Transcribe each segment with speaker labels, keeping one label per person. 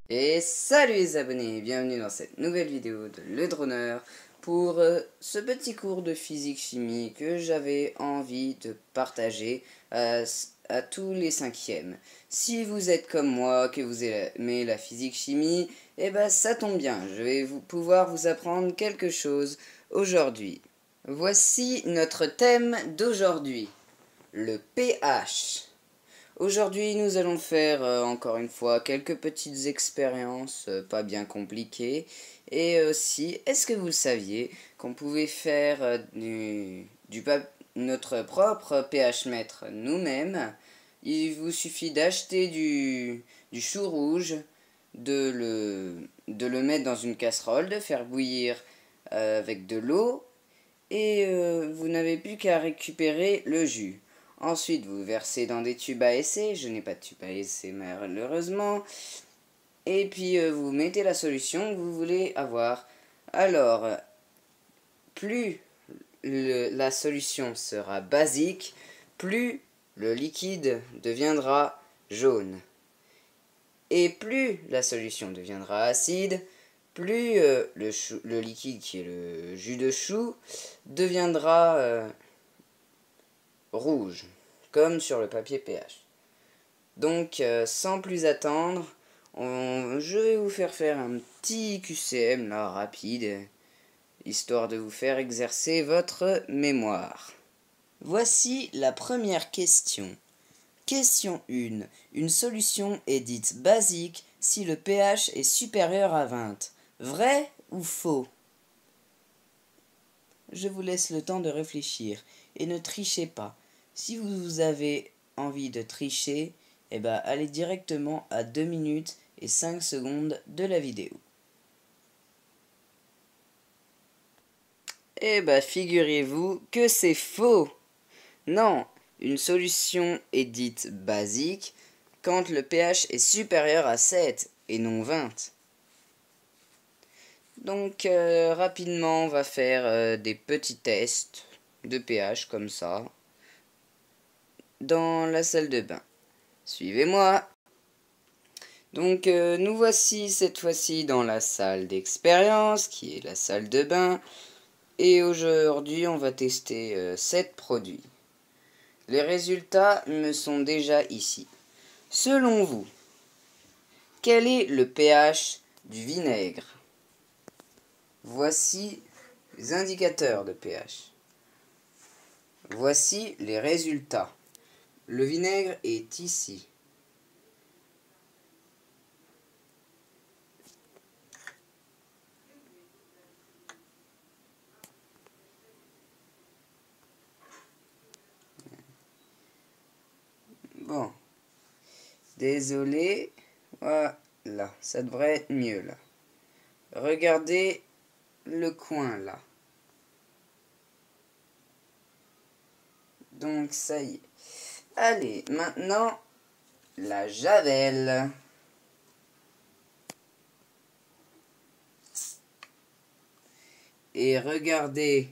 Speaker 1: Et salut les abonnés, bienvenue dans cette nouvelle vidéo de Le Droneur pour ce petit cours de physique-chimie que j'avais envie de partager à tous les cinquièmes. Si vous êtes comme moi, que vous aimez la physique-chimie, eh ben ça tombe bien, je vais pouvoir vous apprendre quelque chose aujourd'hui. Voici notre thème d'aujourd'hui, le pH. Aujourd'hui, nous allons faire encore une fois quelques petites expériences pas bien compliquées. Et aussi, est-ce que vous saviez qu'on pouvait faire notre propre pH mètre nous-mêmes? Il vous suffit d'acheter du chou rouge, de le mettre dans une casserole, de faire bouillir avec de l'eau et vous n'avez plus qu'à récupérer le jus. Ensuite, vous versez dans des tubes à essai. Je n'ai pas de tube à essai malheureusement. Et puis, vous mettez la solution que vous voulez avoir. Alors, plus la solution sera basique, plus le liquide deviendra jaune. Et plus la solution deviendra acide, plus le liquide qui est le jus de chou deviendra rouge, comme sur le papier pH. Donc, sans plus attendre, je vais vous faire un petit QCM là, rapide, histoire de vous faire exercer votre mémoire. Voici la première question. Question 1. Une solution est dite basique si le pH est supérieur à 20. Vrai ou faux? Je vous laisse le temps de réfléchir et ne trichez pas. Si vous avez envie de tricher, eh ben, allez directement à 2 minutes et 5 secondes de la vidéo. Eh ben, figurez-vous que c'est faux. Non, une solution est dite basique quand le pH est supérieur à 7 et non 20. Donc, rapidement, on va faire des petits tests de pH comme ça dans la salle de bain. Suivez-moi. Donc nous voici cette fois-ci dans la salle d'expérience qui est la salle de bain et aujourd'hui on va tester 7 produits. Les résultats me sont déjà ici. Selon vous, quel est le pH du vinaigre? Voici les indicateurs de pH. Voici les résultats. Le vinaigre est ici. Bon, désolé, voilà, ça devrait être mieux là. Regardez le coin là. Donc ça y est. Allez, maintenant, la javel. Et regardez,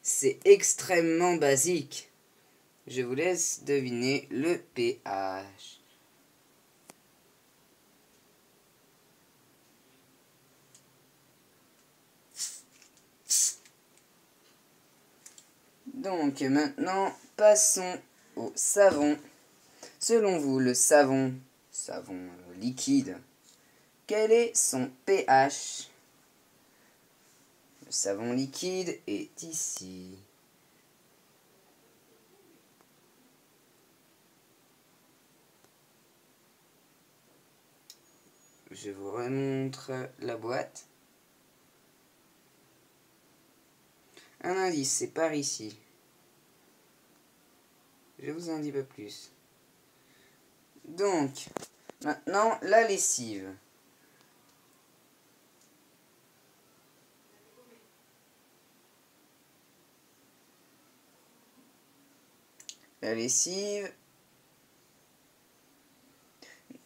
Speaker 1: c'est extrêmement basique. Je vous laisse deviner le pH. Donc maintenant, passons au savon. Selon vous, le savon liquide, quel est son pH? Le savon liquide est ici. Je vous remontre la boîte. Un indice, c'est par ici. Je vous en dis pas plus. Donc, maintenant, la lessive. La lessive.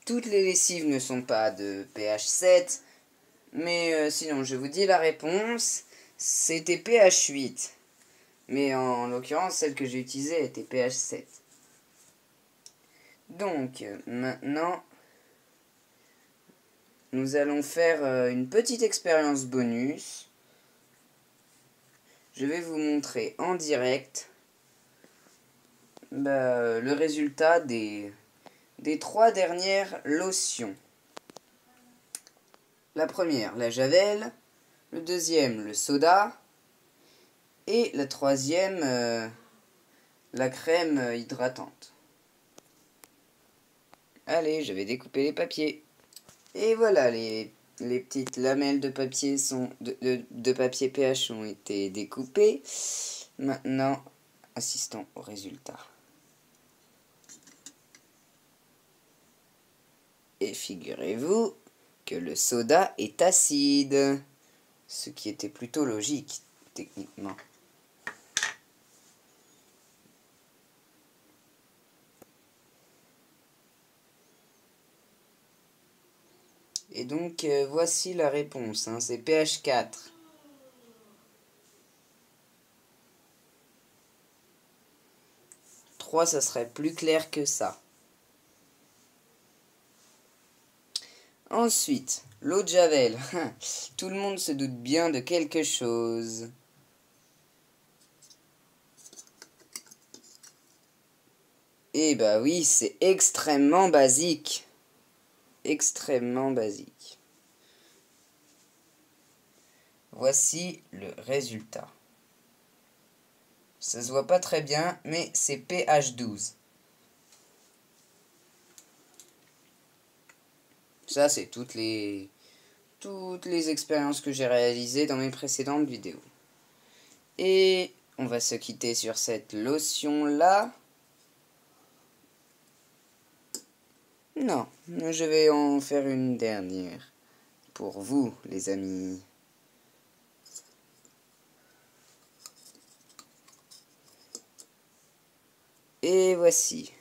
Speaker 1: Toutes les lessives ne sont pas de pH 7, mais sinon, je vous dis la réponse. C'était pH 8. Mais en l'occurrence, celle que j'ai utilisée était pH 7. Donc, maintenant, nous allons faire une petite expérience bonus. Je vais vous montrer en direct le résultat des 3 dernières lotions. La première, la Javel. Le deuxième, le soda. Et la troisième, la crème hydratante. Allez, je vais découper les papiers. Et voilà, les petites lamelles de papier de papier pH ont été découpées. Maintenant, assistons au résultat. Et figurez-vous que le soda est acide, ce qui était plutôt logique, techniquement. Et donc, voici la réponse, hein, c'est pH 4. Ça serait plus clair que ça. Ensuite, l'eau de Javel. Tout le monde se doute bien de quelque chose. Eh bah oui, c'est extrêmement basique. Extrêmement basique. Voici le résultat. Ça se voit pas très bien, mais c'est pH 12. Ça, c'est toutes les expériences que j'ai réalisées dans mes précédentes vidéos. Et on va se quitter sur cette lotion-là. Non, je vais en faire une dernière. Pour vous, les amis. Et voici.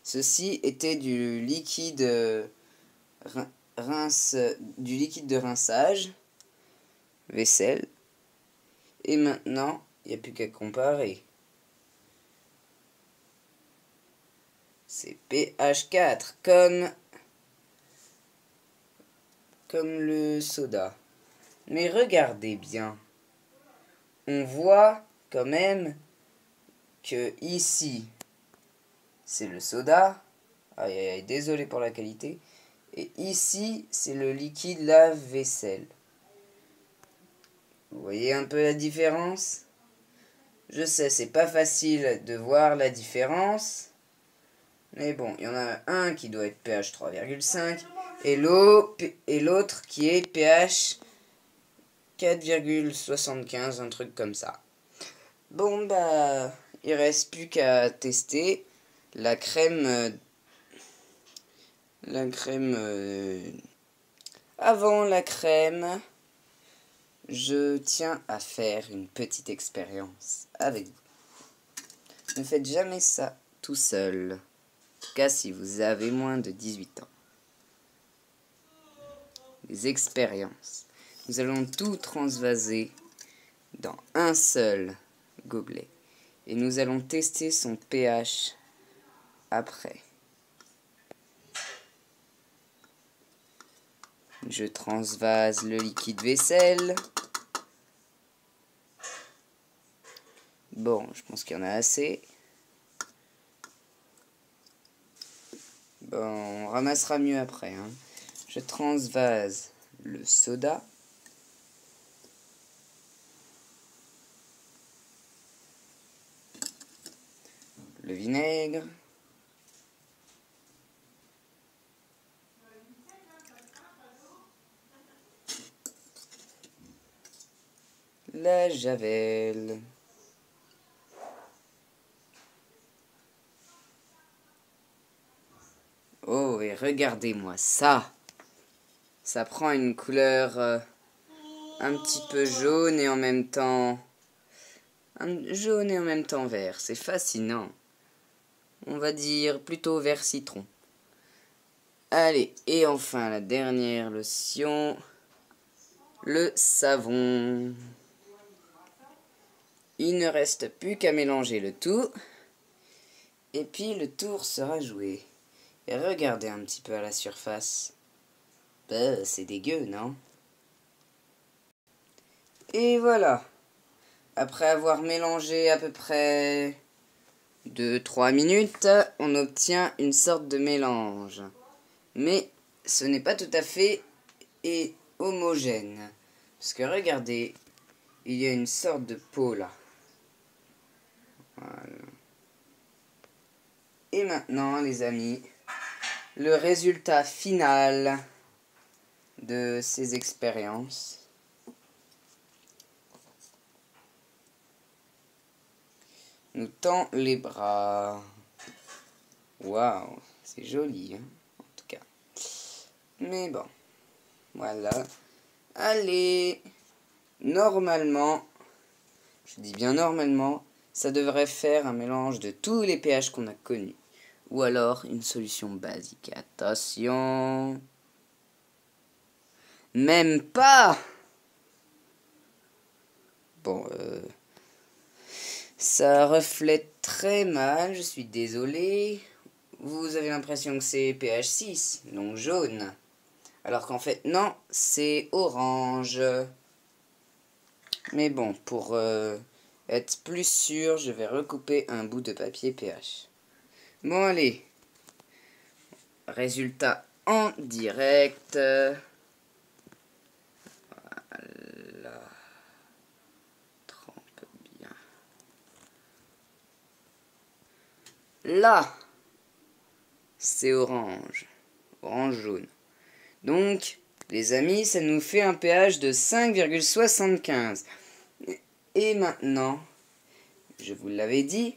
Speaker 1: Ceci était du liquide de rinçage, vaisselle. Et maintenant, il n'y a plus qu'à comparer. C'est pH 4, comme le soda. Mais regardez bien. On voit quand même que ici, c'est le soda. Aïe, aïe, aïe, désolé pour la qualité. Et ici, c'est le liquide lave-vaisselle. Vous voyez un peu la différence? Je sais, c'est pas facile de voir la différence. Mais bon, il y en a un qui doit être pH 3,5 et l'autre qui est pH 4,75, un truc comme ça. Bon, bah, il reste plus qu'à tester la crème. Avant la crème, je tiens à faire une petite expérience avec vous. Ne faites jamais ça tout seul. En tout cas, si vous avez moins de 18 ans. Les expériences. Nous allons tout transvaser dans un seul gobelet. Et nous allons tester son pH après. Je transvase le liquide vaisselle. Bon, je pense qu'il y en a assez. Bon, on ramassera mieux après, hein. Je transvase le soda. Le vinaigre. La Javel. Oh, et regardez-moi ça. Ça prend une couleur un petit peu jaune et en même temps... jaune et en même temps vert. C'est fascinant. On va dire plutôt vert citron. Allez, et enfin la dernière lotion. Le savon. Il ne reste plus qu'à mélanger le tout. Et puis le tour sera joué. Et regardez un petit peu à la surface. C'est dégueu, non? Et voilà. Après avoir mélangé à peu près 2-3 minutes, on obtient une sorte de mélange. Mais ce n'est pas tout à fait homogène. Parce que regardez, il y a une sorte de peau là. Voilà. Et maintenant, les amis, le résultat final de ces expériences. Nous tend les bras. Waouh, c'est joli, hein, en tout cas. Mais bon, voilà. Allez, normalement, je dis bien normalement, ça devrait faire un mélange de tous les pH qu'on a connus. Ou alors une solution basique. Attention. Même pas. Bon, ça reflète très mal, je suis désolé. Vous avez l'impression que c'est pH 6, donc jaune. Alors qu'en fait, non, c'est orange. Mais bon, pour être plus sûr, je vais recouper un bout de papier pH. Bon, allez. Résultat en direct. Voilà. Trempe bien. Là, c'est orange. Orange-jaune. Donc, les amis, ça nous fait un pH de 5,75. Et maintenant, je vous l'avais dit,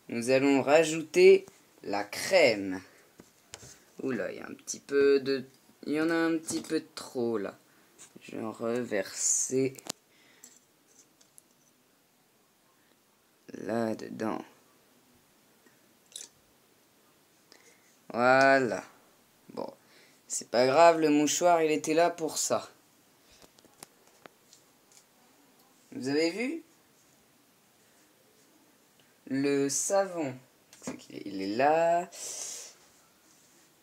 Speaker 1: nous allons rajouter la crème. Oula, il y a un petit peu de... Il y en a un petit peu trop, là. Je vais en reverser là-dedans. Voilà. Bon, c'est pas grave, le mouchoir, il était là pour ça. Vous avez vu? Le savon, il est là. Le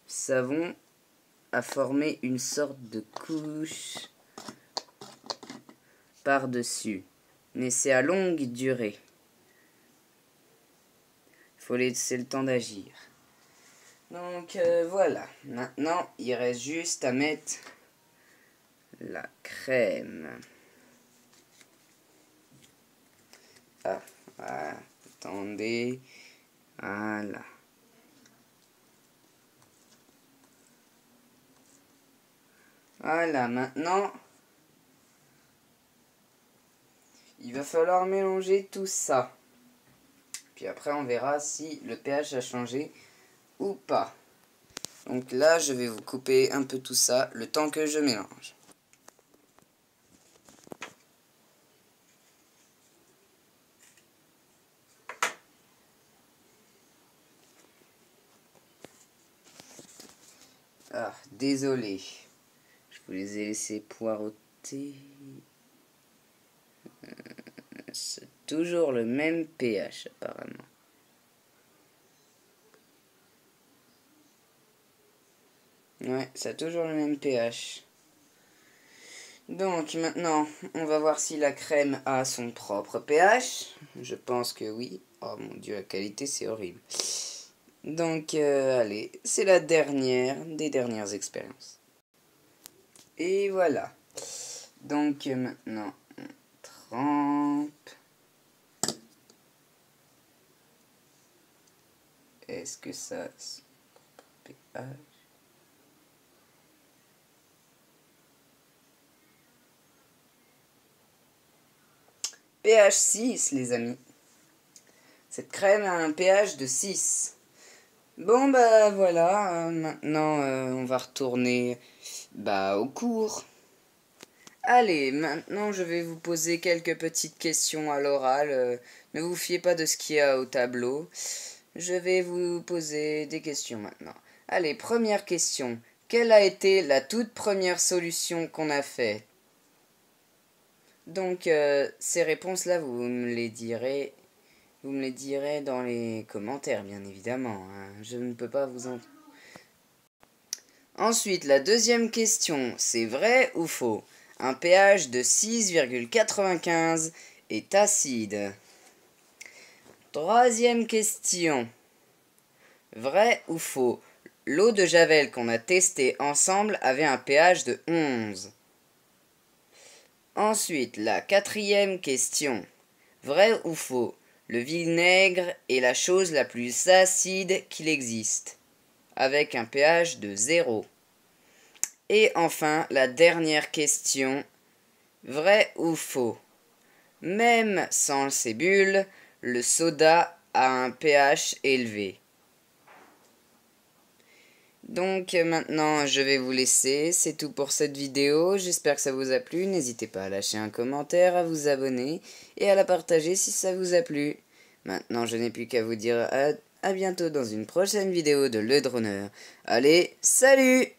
Speaker 1: savon a formé une sorte de couche par-dessus. Mais c'est à longue durée. Il faut laisser le temps d'agir. Donc voilà. Maintenant, il reste juste à mettre la crème. Ah, voilà. Attendez. Voilà. Voilà, maintenant, il va falloir mélanger tout ça. Puis après, on verra si le pH a changé ou pas. Donc là, je vais vous couper un peu tout ça, le temps que je mélange. Ah, désolé. Je vous les ai laissés poireauter. C'est toujours le même pH, apparemment. Ouais, ça a toujours le même pH. Donc maintenant, on va voir si la crème a son propre pH. Je pense que oui. Oh mon dieu, la qualité, c'est horrible. Donc, allez, c'est la dernière des dernières expériences. Et voilà. Donc maintenant, on trempe. Est-ce que ça a son pH? pH 6, les amis. Cette crème a un pH de 6. Bon, bah voilà. Maintenant, on va retourner au cours. Allez, maintenant, je vais vous poser quelques petites questions à l'oral. Ne vous fiez pas de ce qu'il y a au tableau. Je vais vous poser des questions maintenant. Allez, première question. Quelle a été la toute première solution qu'on a faite? Donc, ces réponses-là, vous me les direz dans les commentaires, bien évidemment. Hein. Je ne peux pas vous en... Ensuite, la deuxième question, c'est vrai ou faux? Un pH de 6,95 est acide. Troisième question, vrai ou faux? L'eau de Javel qu'on a testée ensemble avait un pH de 11. Ensuite, la quatrième question, vrai ou faux? Le vinaigre est la chose la plus acide qu'il existe, avec un pH de 0. Et enfin, la dernière question, vrai ou faux? Même sans ces bulles, le soda a un pH élevé. Donc maintenant, je vais vous laisser. C'est tout pour cette vidéo. J'espère que ça vous a plu. N'hésitez pas à lâcher un commentaire, à vous abonner et à la partager si ça vous a plu. Maintenant, je n'ai plus qu'à vous dire à bientôt dans une prochaine vidéo de Le Droneur. Allez, salut!